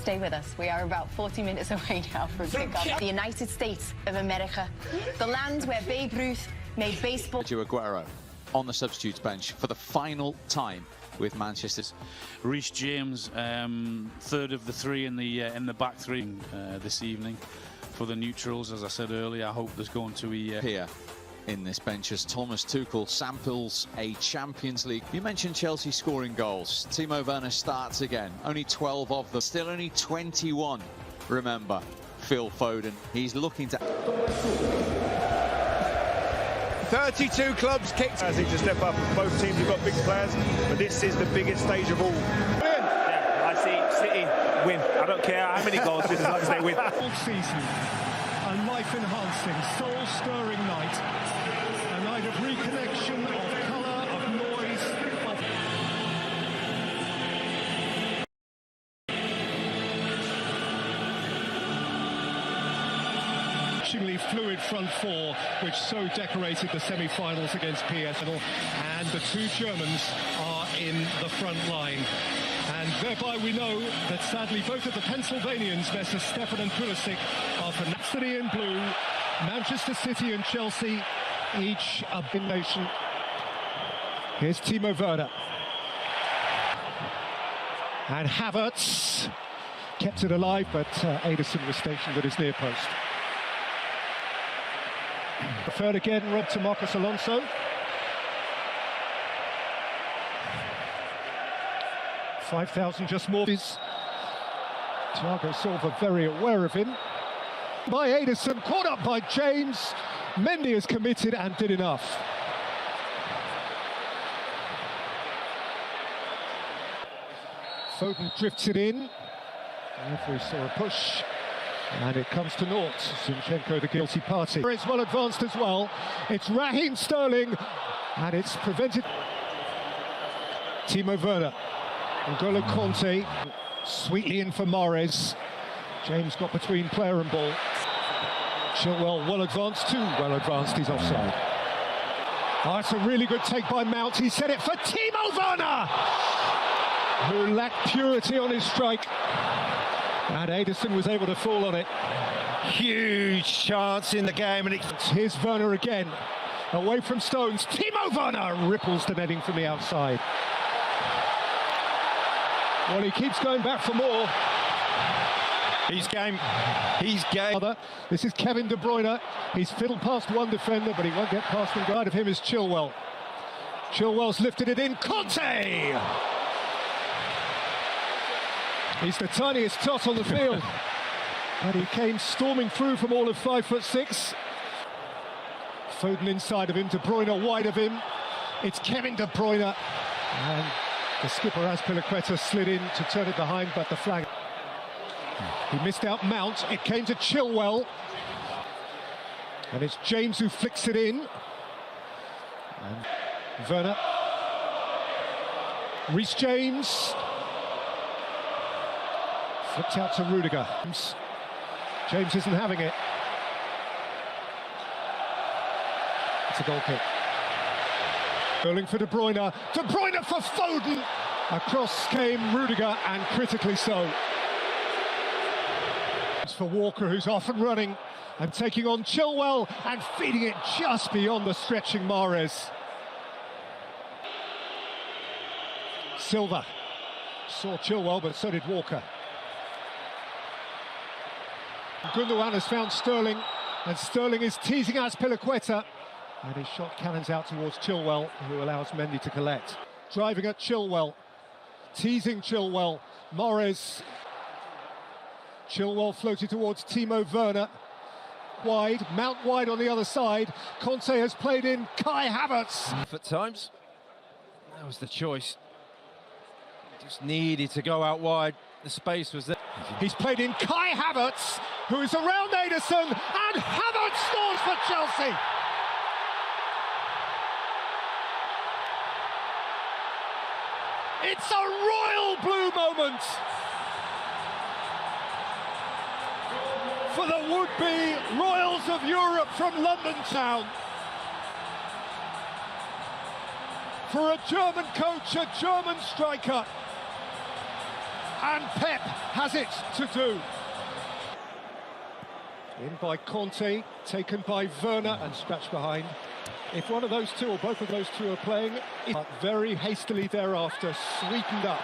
Stay with us. We are about 40 minutes away now from kickoff. The United States of America, the land where Babe Ruth made baseball. Aguero on the substitutes bench for the final time with Manchester's. Reece James, third of the three in the back three this evening for the neutrals. As I said earlier, I hope there's going to be here in this bench as Thomas Tuchel samples a Champions League. You mentioned Chelsea scoring goals. Timo Werner starts again. Only 12 of them. Still only 21. Remember, Phil Foden. He's looking to 32 clubs kicked. As he to step up. Both teams have got big players, but this is the biggest stage of all. Yeah, I see City win. I don't care how many goals, just as long as they win. All season, a life-enhancing, soul-stirring night. A night of reconnection, of colour, of noise, of... fluid front four, which so decorated the semi-finals against PSL, and the two Germans are in the front line. And thereby we know that sadly both of the Pennsylvanians, Messrs Stefan and Pulisic, are for City in blue, Manchester City and Chelsea, each a big nation. Here's Timo Werner. And Havertz kept it alive, but Ederson was stationed at his near post. The third again, robbed to Marcos Alonso. $5,000 just more. Thiago Silva very aware of him. By Ederson, caught up by James. Mendy is committed and did enough. Foden drifts it in. Referee saw a push. And it comes to naught. Zinchenko, the guilty party. It's well advanced as well. It's Raheem Sterling, and it's prevented. Timo Werner, N'Golo Conte, sweetly in for Mahrez. James got between player and ball. Chilwell well advanced, too well advanced. He's offside. Oh, it's a really good take by Mount. He set it for Timo Werner, who lacked purity on his strike. And Ederson was able to fall on it. Huge chance in the game, and here's Werner again, away from Stones. Timo Werner ripples the netting from the outside. Well, he keeps going back for more. He's game. He's game. This is Kevin De Bruyne. He's fiddled past one defender, but he won't get past them. Guide of him is Chilwell. Chilwell's lifted it in. Conte! He's the tiniest tot on the field. And he came storming through from all of 5'6". Foden inside of him, De Bruyne wide of him. It's Kevin De Bruyne. And the skipper Azpilicueta slid in to turn it behind, but the flag. He missed out Mount. It came to Chilwell. And it's James who flicks it in. And Werner. Reece James. Flipped out to Rudiger. James isn't having it. It's a goal kick. Sterling for De Bruyne. De Bruyne for Foden. Across came Rudiger, and critically so. It's for Walker, who's off and running and taking on Chilwell and feeding it just beyond the stretching Mahrez. Silva saw Chilwell, but so did Walker. Gundogan has found Sterling, and Sterling is teasing Azpilicueta, and his shot cannons out towards Chilwell, who allows Mendy to collect. Driving at Chilwell, teasing Chilwell, Mahrez. Chilwell floated towards Timo Werner, wide, Mount wide on the other side. Conte has played in Kai Havertz. At times, that was the choice. Just needed to go out wide. The space was there. He's played in Kai Havertz, who is around Ederson, and Havertz scores for Chelsea. It's a royal blue moment for the would-be Royals of Europe from London town. For a German coach, a German striker. And Pep has it to do. In by Conte, taken by Werner and scratched behind. If one of those two or both of those two are playing, very hastily thereafter, sweetened up.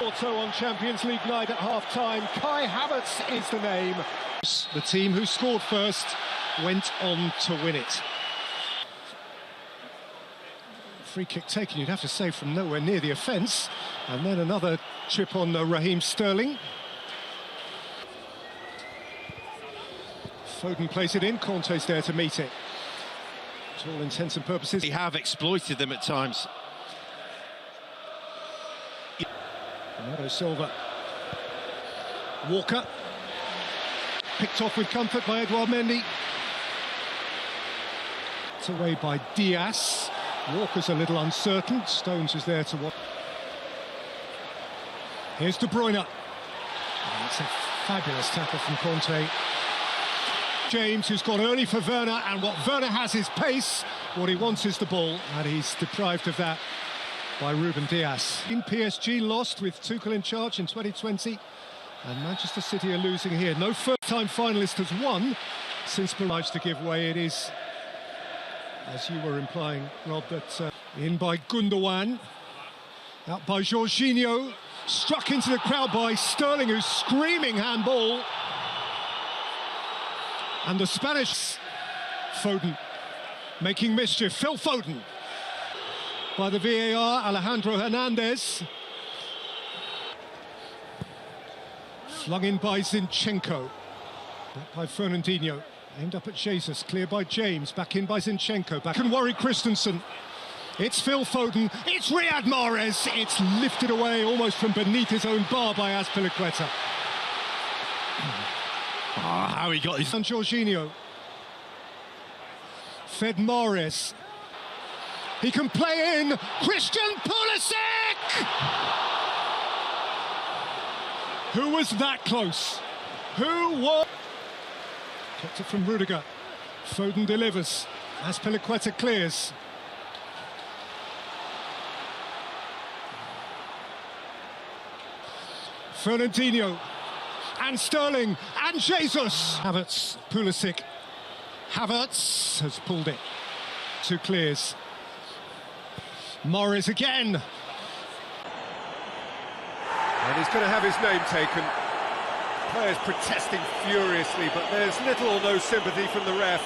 Also on Champions League night at half-time, Kai Havertz is the name. The team who scored first went on to win it. Free kick taken, you'd have to say, from nowhere near the offence. And then another chip on Raheem Sterling. Foden plays it in, Conte's there to meet it. To all intents and purposes, They have exploited them at times. Bernardo Silva. Walker. Picked off with comfort by Edouard Mendy. It's away by Diaz. Walker's a little uncertain. Stones is there to watch. Here's De Bruyne. Oh, it's a fabulous tackle from Conte. James, who's gone early for Werner, and what Werner has is pace. What he wants is the ball, and he's deprived of that by Ruben Diaz. PSG lost with Tuchel in charge in 2020, and Manchester City are losing here. No first-time finalist has won since obliged to give way. It is, as you were implying, Rob, that in by Gundogan, out by Jorginho, struck into the crowd by Sterling, who's screaming handball. And the Spanish, Foden, making mischief. Phil Foden. By the VAR, Alejandro Hernandez. Flung in by Zinchenko. Back by Fernandinho. Aimed up at Jesus. Cleared by James. Back in by Zinchenko. Back and worry Christensen. It's Phil Foden. It's Riyad Mahrez. It's lifted away almost from beneath his own bar by Azpilicueta. Oh, how he got his... And Jorginho. Fed Mahrez. He can play in. Christian Pulisic! Who was that close? Who was... Kept it from Rudiger. Foden delivers. Azpilicueta clears. Fernandinho. And Sterling, and Jesus. Havertz, Pulisic. Havertz has pulled it. Two clears. Morris again. And he's going to have his name taken. Players protesting furiously, but there's little or no sympathy from the ref.